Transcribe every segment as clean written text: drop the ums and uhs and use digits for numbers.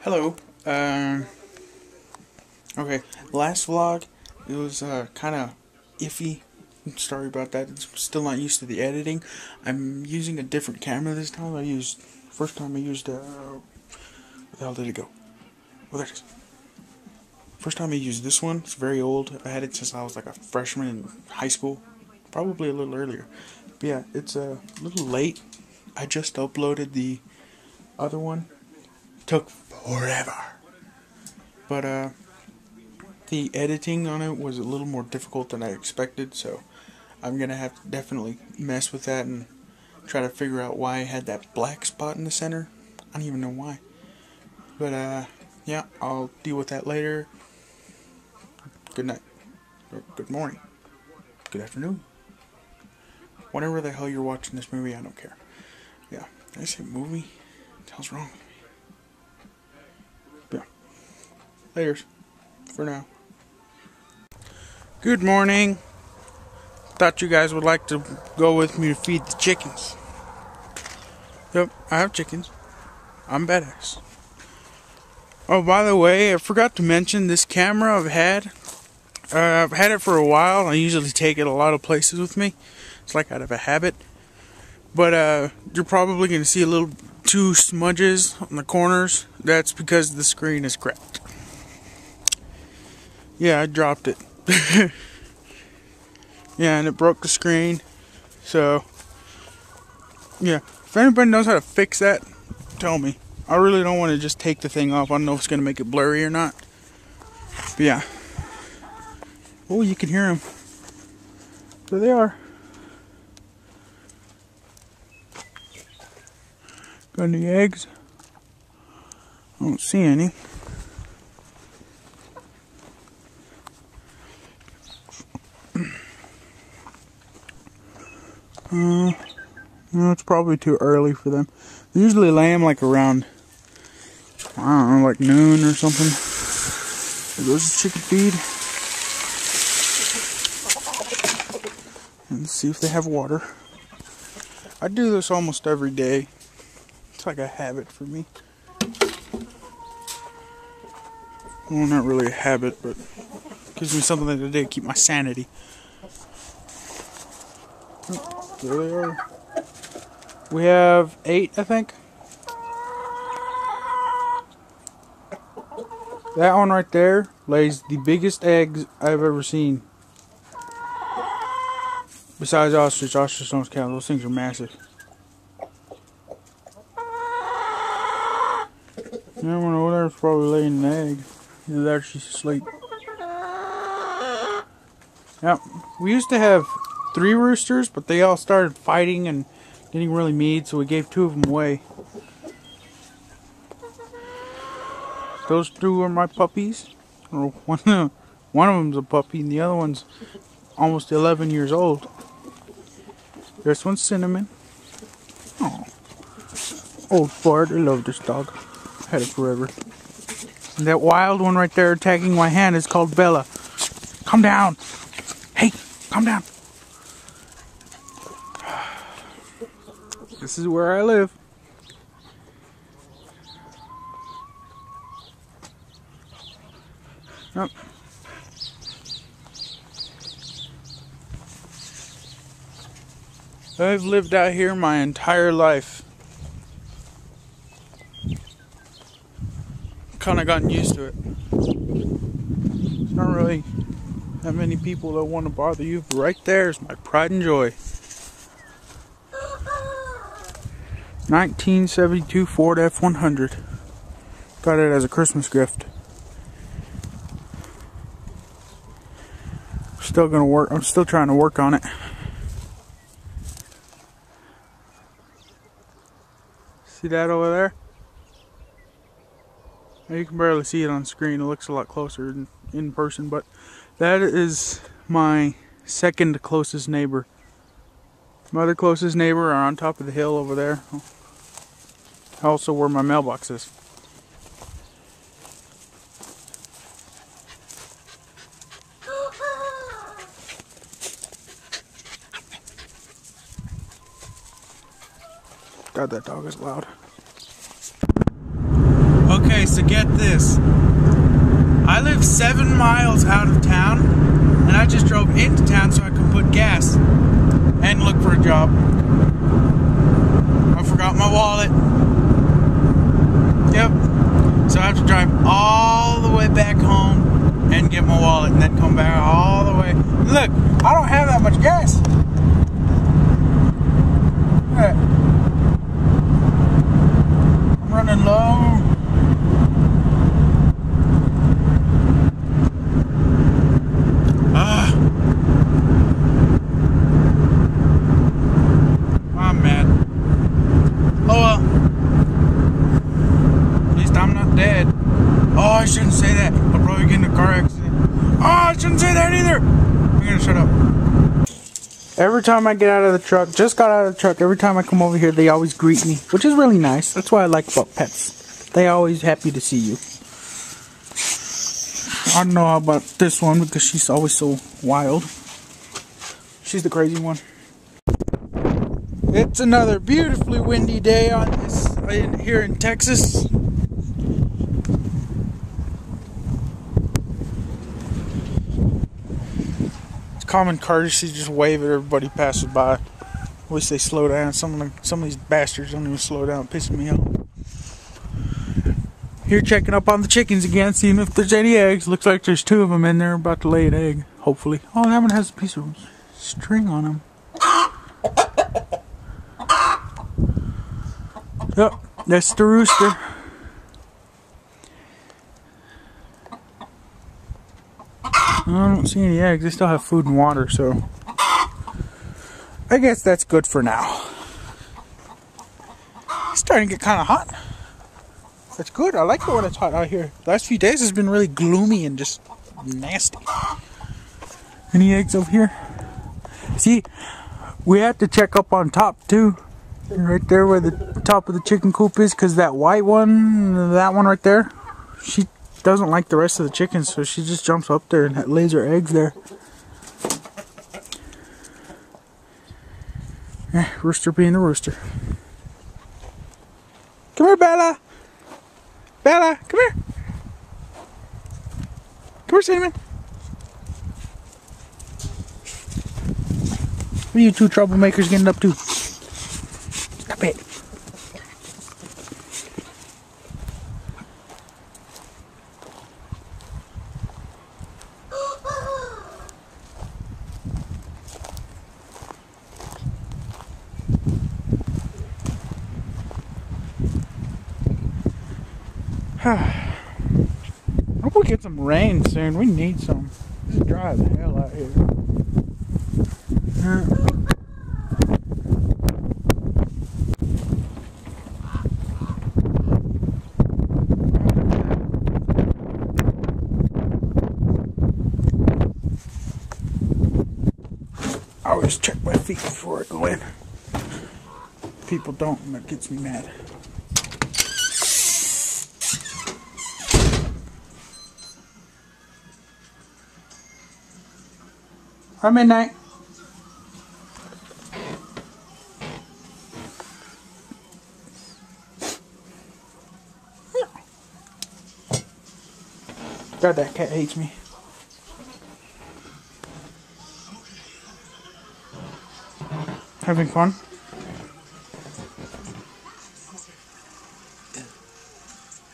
Hello. Okay, last vlog, it was kind of iffy. Sorry about that. It's still not used to the editing. I'm using a different camera this time. First time I used, where the hell did it go? Oh, there it is. First time I used this one. It's very old. I had it since I was like a freshman in high school. Probably a little earlier. But yeah, it's a little late. I just uploaded the other one. Took forever. But the editing on it was a little more difficult than I expected, so I'm gonna have to definitely mess with that and try to figure out why I had that black spot in the center. I don't even know why. But yeah, I'll deal with that later. Good night. Or good morning. Good afternoon. Whatever the hell you're watching this movie, I don't care. Yeah. Did I say movie? What the hell's wrong with me? Yeah. Laters. For now. Good morning. Thought you guys would like to go with me to feed the chickens. Yep, I have chickens. I'm badass. Oh, by the way, I forgot to mention this camera I've had it for a while. I usually take it a lot of places with me. It's like out of a habit. But you're probably going to see a little two smudges on the corners. That's because the screen is cracked. Yeah, I dropped it. Yeah, and it broke the screen. So, yeah. If anybody knows how to fix that, tell me. I really don't want to just take the thing off. I don't know if it's going to make it blurry or not. But yeah. Oh, you can hear them. There they are. Got any eggs? I don't see any. No, it's probably too early for them. They usually lay them like around, I don't know, like noon or something. There goes the chicken feed. And let's see if they have water. I do this almost every day. It's like a habit for me. Well, not really a habit, but it gives me something to do to keep my sanity. Oh, there they are. We have 8, I think. That one right there lays the biggest eggs I've ever seen. Besides ostrich. Ostrich don't count. Those things are massive. That one over there is probably laying an egg. Either there, she's asleep. Yep. We used to have 3 roosters, but they all started fighting and getting really mean, so we gave 2 of them away. Those 2 are my puppies. Or one of them's a puppy, and the other one's almost 11 years old. This one's Cinnamon. Oh, old fart. I love this dog. Had it forever. And that wild one right there attacking my hand is called Bella. Come down. Hey, come down. This is where I live. Yep. I've lived out here my entire life. Kind of gotten used to it. There's not really that many people that want to bother you, but right there is my pride and joy. 1972 Ford F100. Got it as a Christmas gift. Still gonna work. I'm still trying to work on it. See that over there? You can barely see it on screen. It looks a lot closer in person, but that is my second closest neighbor. My other closest neighbor are on top of the hill over there. Also where my mailbox is. God, that dog is loud. Okay, Okay, so get this. I live 7 miles out of town, and I just drove into town so I could put gas and look for a job. I forgot my wallet. Yep. So I have to drive all the way back home and get my wallet and then come back all the way. Look, I don't have that much gas. I'm running low. I'm mad. Oh well. At least I'm not dead. Oh, I shouldn't say that. I'll probably get in a car accident. Oh, I shouldn't say that either. I'm gonna shut up. Every time I get out of the truck, just got out of the truck, every time I come over here, they always greet me, which is really nice. That's what I like about pets. They always happy to see you. I don't know about this one because she's always so wild. She's the crazy one. It's another beautifully windy day on this here in Texas. It's common courtesy to just wave at everybody passing by. At least they slow down. Some of these bastards don't even slow down, pissing me off. Here checking up on the chickens again, seeing if there's any eggs. Looks like there's 2 of them in there about to lay an egg, hopefully. Oh, that one has a piece of string on him. Yep, that's the rooster. I don't see any eggs. They still have food and water, so I guess that's good for now. It's starting to get kind of hot. That's good. I like it when it's hot out here. The last few days has been really gloomy and just nasty. Any eggs over here? See, we have to check up on top too. Right there where the top of the chicken coop is, because that white one, that one right there, she doesn't like the rest of the chickens, so she just jumps up there and lays her eggs there. Rooster being the rooster. Come here, Bella. Bella, come here. Come here, Cinnamon. What are you 2 troublemakers getting up to? Stop it. I hope we get some rain soon. We need some. It's dry as hell out here. I always check my feet before I go in. People don't, and that gets me mad. Hi, Midnight. God, that cat hates me. Having fun?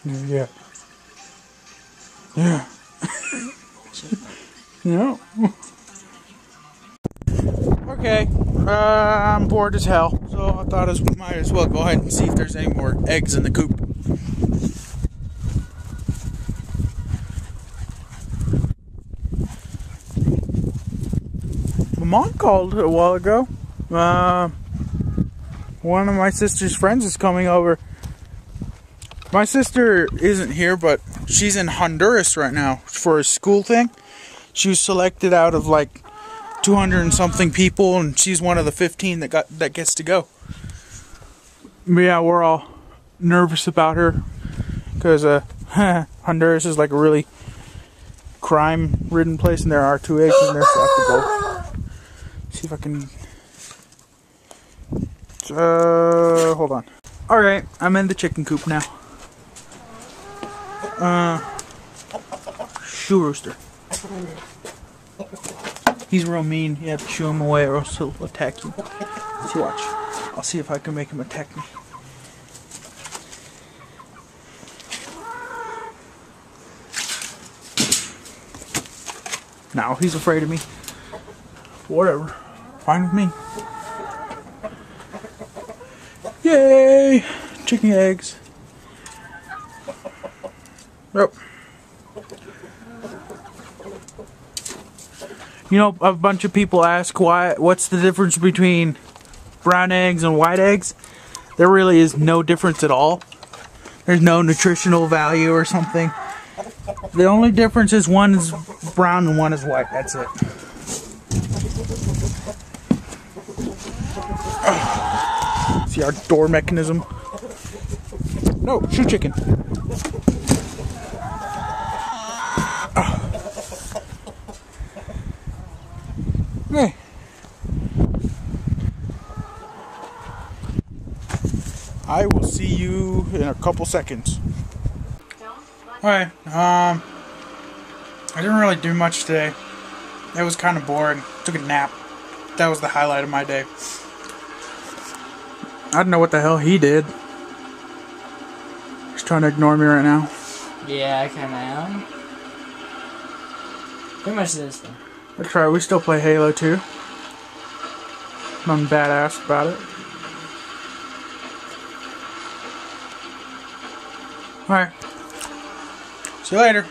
Yeah. Yeah. No. Okay, I'm bored as hell, so I thought I might as well go ahead and see if there's any more eggs in the coop. My mom called a while ago. One of my sister's friends is coming over. My sister isn't here, but she's in Honduras right now for a school thing. She was selected out of like 200 and something people, and she's one of the 15 that gets to go. But yeah, we're all nervous about her because Honduras is like a really crime-ridden place, and there are 2 eggs in there, so I have to go. See if I can. Hold on. All right, I'm in the chicken coop now. Shoe rooster. He's real mean. You have to shoo him away or else he'll attack you. So watch. I'll see if I can make him attack me. Now he's afraid of me. Whatever. Fine with me. Yay! Chicken eggs. Yep. You know, a bunch of people ask what's the difference between brown eggs and white eggs? There really is no difference at all. There's no nutritional value or something. The only difference is one is brown and one is white. That's it. See our door mechanism? No, shoot chicken. Okay. I will see you in a couple seconds. Alright, I didn't really do much today. It was kind of boring. Took a nap. That was the highlight of my day. I don't know what the hell he did. He's trying to ignore me right now. Yeah, I kinda am. Pretty much this though. That's right, we still play Halo 2. Nothing badass about it. Alright. See you later.